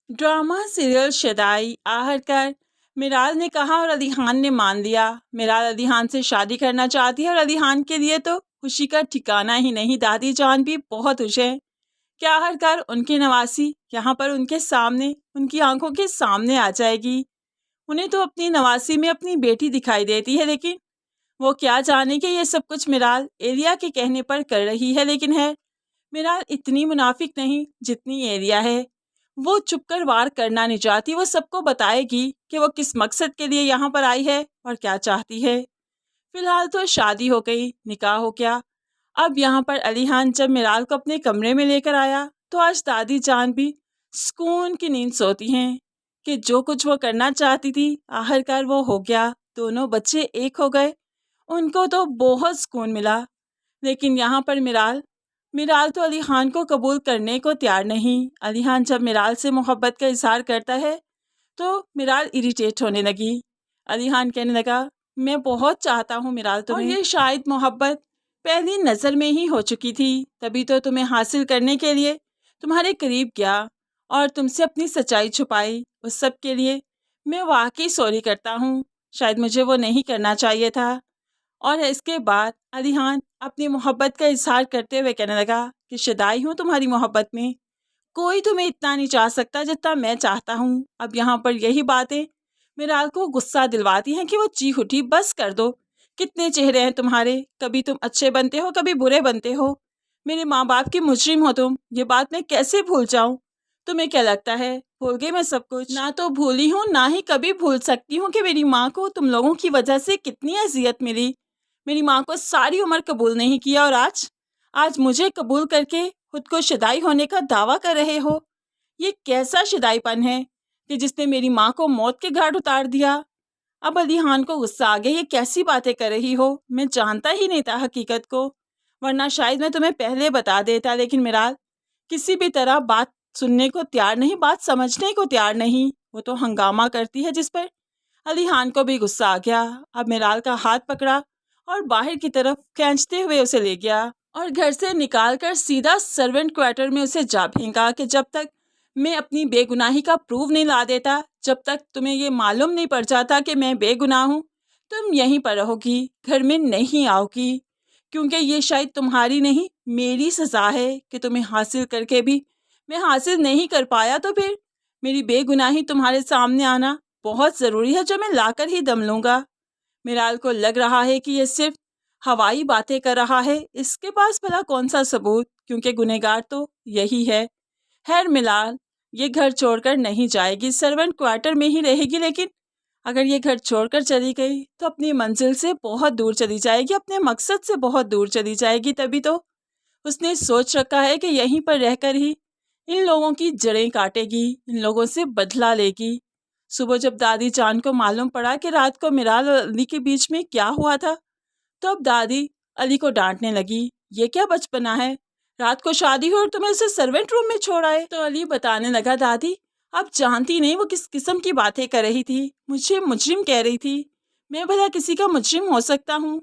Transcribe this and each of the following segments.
Drama serial Shaddai आखिरकार मिराल ने कहा और अलीहान ने मान लिया। मिराल अलीहान से शादी करना चाहती है और अलीहान के लिए तो खुशी का ठिकाना ही नहीं, दादी जान भी बहुत खुश है कि आखिरकार उनकी नवासी यहाँ पर उनके सामने, उनकी आंखों के सामने आ जाएगी। उन्हें तो अपनी नवासी में अपनी बेटी दिखाई देती है, लेकिन वो क्या जाने कि ये सब कुछ मिराल एलिया के कहने पर कर रही है। लेकिन है मिराल इतनी मुनाफिक नहीं जितनी एलिया है। वो चुपकर वार करना नहीं चाहती, वो सबको बताएगी कि वो किस मकसद के लिए यहाँ पर आई है और क्या चाहती है। फिलहाल तो शादी हो गई, निकाह हो गया। अब यहाँ पर अलीहान जब मिराल को अपने कमरे में लेकर आया तो आज दादी जान भी सुकून की नींद सोती हैं कि जो कुछ वो करना चाहती थी आखिरकार वो हो गया। दोनों बच्चे एक हो गए, उनको तो बहुत सुकून मिला। लेकिन यहाँ पर मिराल तो अलीहान को कबूल करने को तैयार नहीं। अलीहान जब मिराल से मोहब्बत का इजहार करता है तो मिराल इरिटेट होने लगी। अलीहान कहने लगा, मैं बहुत चाहता हूँ मिराल तुम्हें, और ये शायद मोहब्बत पहली नज़र में ही हो चुकी थी, तभी तो तुम्हें हासिल करने के लिए तुम्हारे करीब गया और तुमसे अपनी सच्चाई छुपाई। उस सब के लिए मैं वाकई सॉरी करता हूँ, शायद मुझे वो नहीं करना चाहिए था। और इसके बाद अलीहान अपनी मोहब्बत का इजहार करते हुए कहने लगा कि शदाई हूँ तुम्हारी मोहब्बत में, कोई तुम्हें इतना नहीं चाह सकता जितना मैं चाहता हूँ। अब यहाँ पर यही बातें मिराल को गुस्सा दिलवाती हैं कि वो चीख उठी, बस कर दो, कितने चेहरे हैं तुम्हारे, कभी तुम अच्छे बनते हो कभी बुरे बनते हो, मेरे माँ बाप की मुजरिम हो तुम, ये बात मैं कैसे भूल जाऊँ। तुम्हें क्या लगता है भूल गई मैं सब कुछ? ना तो भूली हूँ ना ही कभी भूल सकती हूँ कि मेरी माँ को तुम लोगों की वजह से कितनी अजियत मिली। मेरी माँ को सारी उम्र कबूल नहीं किया और आज मुझे कबूल करके खुद को शदाई होने का दावा कर रहे हो। ये कैसा शदाईपन है कि जिसने मेरी माँ को मौत के घाट उतार दिया। अब अलीहान को गुस्सा आ गया, ये कैसी बातें कर रही हो, मैं जानता ही नहीं था हकीकत को, वरना शायद मैं तुम्हें पहले बता देता। लेकिन मिराल किसी भी तरह बात सुनने को तैयार नहीं, बात समझने को तैयार नहीं, वो तो हंगामा करती है, जिस पर अलीहान को भी गुस्सा आ गया। अब मिराल का हाथ पकड़ा और बाहर की तरफ खींचते हुए उसे ले गया और घर से निकालकर सीधा सर्वेंट क्वार्टर में उसे जा फेंका कि जब तक मैं अपनी बेगुनाही का प्रूव नहीं ला देता, जब तक तुम्हें ये मालूम नहीं पड़ जाता कि मैं बेगुनाह हूँ, तुम यहीं पर रहोगी, घर में नहीं आओगी, क्योंकि ये शायद तुम्हारी नहीं मेरी सज़ा है कि तुम्हें हासिल करके भी मैं हासिल नहीं कर पाया। तो फिर मेरी बेगुनाही तुम्हारे सामने आना बहुत ज़रूरी है, जो मैं लाकर ही दम लूँगा। मिराल को लग रहा है कि ये सिर्फ हवाई बातें कर रहा है, इसके पास भला कौन सा सबूत, क्योंकि गुनहगार तो यही है। खैर मिराल ये घर छोड़कर नहीं जाएगी, सर्वेंट क्वार्टर में ही रहेगी, लेकिन अगर ये घर छोड़कर चली गई तो अपनी मंजिल से बहुत दूर चली जाएगी, अपने मकसद से बहुत दूर चली जाएगी। तभी तो उसने सोच रखा है कि यहीं पर रहकर ही इन लोगों की जड़ें काटेगी, इन लोगों से बदला लेगी। सुबह जब दादी जान को मालूम पड़ा कि रात को मिराल और अली के बीच में क्या हुआ था, तो अब दादी अली को डांटने लगी, ये क्या बचपना है, रात को शादी हो और तुम्हें उसे सर्वेंट रूम में छोड़ आए। तो अली बताने लगा, दादी आप जानती नहीं वो किस किस्म की बातें कर रही थी, मुझे मुजरिम कह रही थी, मैं भला किसी का मुजरिम हो सकता हूँ।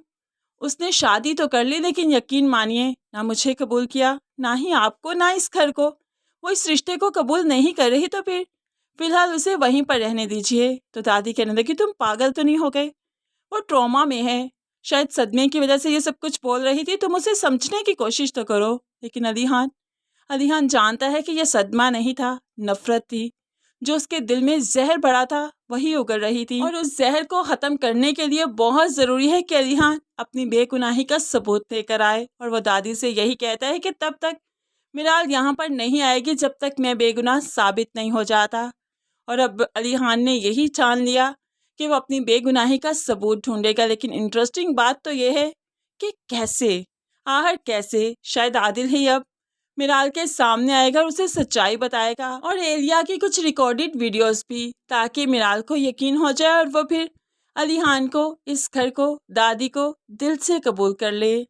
उसने शादी तो कर ली, लेकिन यकीन मानिए ना मुझे कबूल किया, ना ही आपको, ना इस घर को। वो इस रिश्ते को कबूल नहीं कर रही, तो फिर फिलहाल उसे वहीं पर रहने दीजिए। तो दादी कहने लगी, तुम पागल तो नहीं हो गए, वो ट्रॉमा में है, शायद सदमे की वजह से ये सब कुछ बोल रही थी, तुम उसे समझने की कोशिश तो करो। लेकिन अलीहान जानता है कि यह सदमा नहीं था, नफरत थी, जो उसके दिल में जहर भरा था वही उगल रही थी, और उस जहर को ख़त्म करने के लिए बहुत ज़रूरी है कि अलीहान अपनी बेगुनाही का सबूत लेकर आए। और वो दादी से यही कहता है कि तब तक मिराल यहाँ पर नहीं आएगी जब तक मैं बेगुनाह साबित नहीं हो जाता। और अब अलीहान ने यही ठान लिया कि वो अपनी बेगुनाही का सबूत ढूंढेगा। लेकिन इंटरेस्टिंग बात तो ये है कि कैसे शायद आदिल ही अब मिराल के सामने आएगा और उसे सच्चाई बताएगा, और एलिया की कुछ रिकॉर्डेड वीडियोस भी, ताकि मिराल को यकीन हो जाए और वो फिर अलीहान को, इस घर को, दादी को दिल से कबूल कर ले।